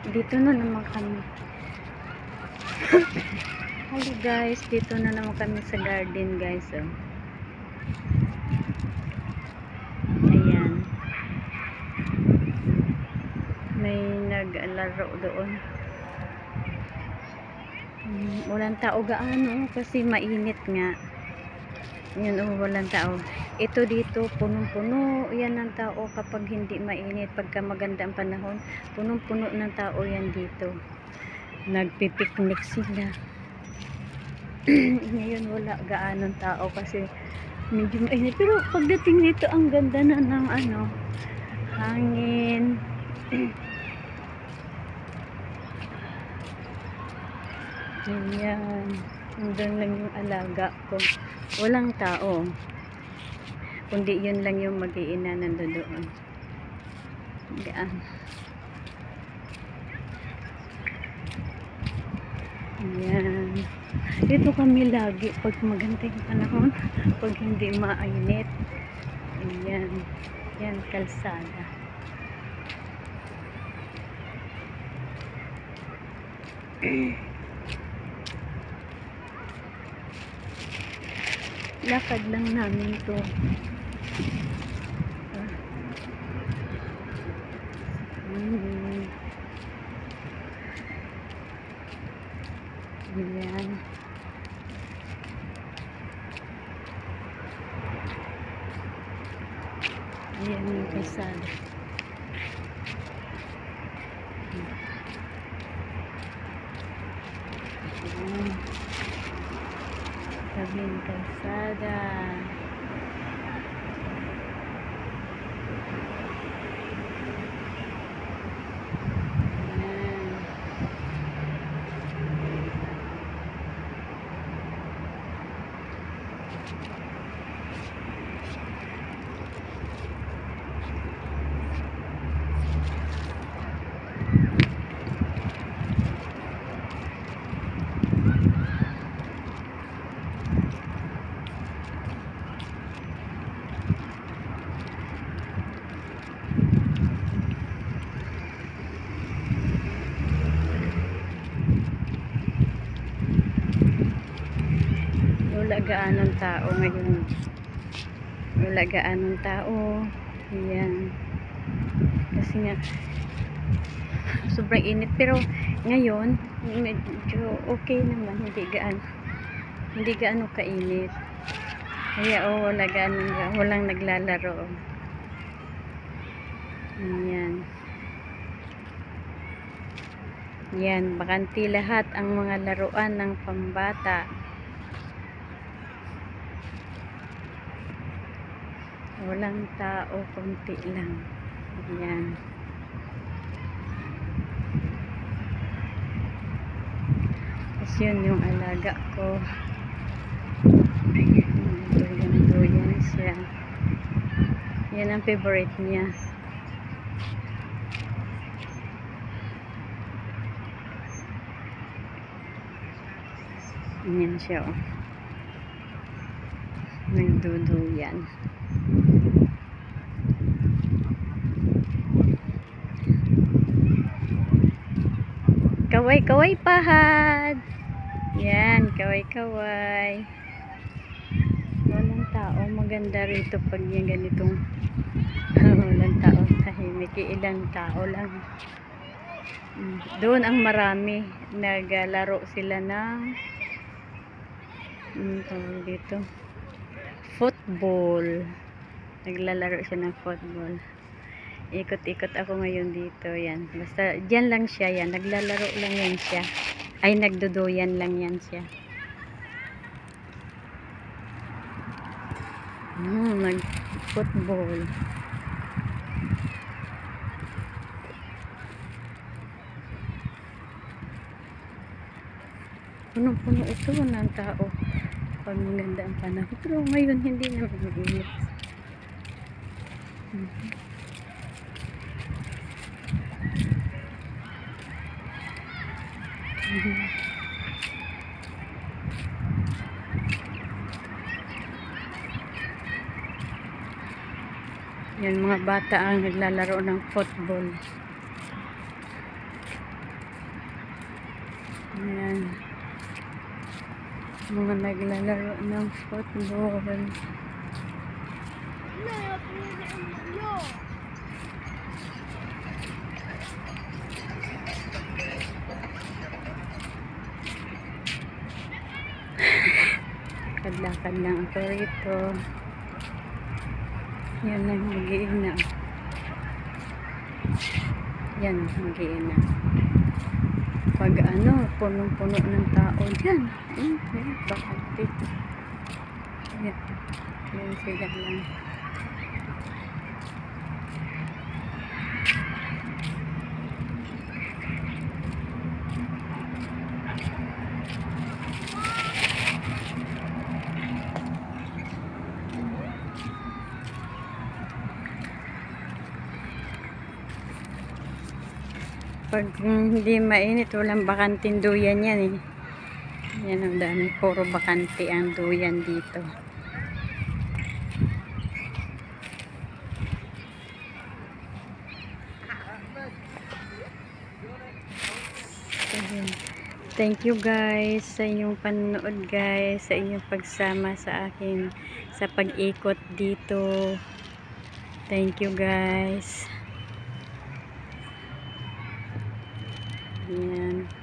Dito na naman kami. Hello guys, dito na naman kami sa garden guys. Oh. Ayan. May naglalaro doon. Walang tao gaano kasi mainit nga. Yun, walang tao. Ito dito, punong-puno yan ng tao kapag hindi mainit. Pagka maganda ang panahon, punong-puno ng tao yan dito. Nagpipiknik sila. Ngayon wala gaanong tao kasi medyo mainit. Pero pagdating dito, ang ganda na ng ano, hangin. Ayan. Nandun lang yung alaga ko. Walang tao. Kundi yun lang yung mag-iina nandun doon. Ayan. Ayan. Dito kami lagi pag maganda yung panahon. Pag hindi mainit. Ayan. Yan, kalsada. Lakad lang namin to. Ayan. Ayan yung kalsada. Ayan. Tabing kalsada. Wala gaanong tao ngayon. Wala gaanong tao. Ayan. Kasi nga sobrang init. Pero ngayon medyo okay naman. Hindi gaano kainit. Kaya wala gaanong, walang naglalaro. Ayan. Yan, bakanti lahat ang mga laruan ng pambata. Walang tao, konti lang. Ayan. Tapos yun yung alaga ko. Duyan siya. Yan ang favorite niya. Yan siya, oh. Nagduduyan. Kaway-kaway pahad. Yan, kaway-kaway. Walang tao. Maganda rito pag yung ganitong walang tao. Tahimik. Ilang tao lang. Doon ang marami. Naglaro sila ng tawag dito, football. Naglalaro siya ng football. Ikot-ikot ako ngayon dito. Yan. Basta dyan lang siya. Yan. Naglalaro lang yan siya. Ay, nagduduyan lang yan siya. Nag-football. punong-puno ito ng tao pag maganda ang panahon. Pero ngayon hindi naman mainit. Yan, mga bata ang naglalaro ng football. Yan, mga naglalaro ng football. Kadlakad lang ako rito. Yan lang, mag-iina. Yan, mag-iina. Pag ano, punong-puno ng tao dyan. Bakante. Yan. Yan sila lang. Pag hindi mainit, walang bakanting duyan yan eh. Yan ang dami, puro bakante ang duyan dito. Thank you guys sa inyong panonood guys, sa inyong pagsama sa akin sa pag-ikot dito. Thank you guys. Yan.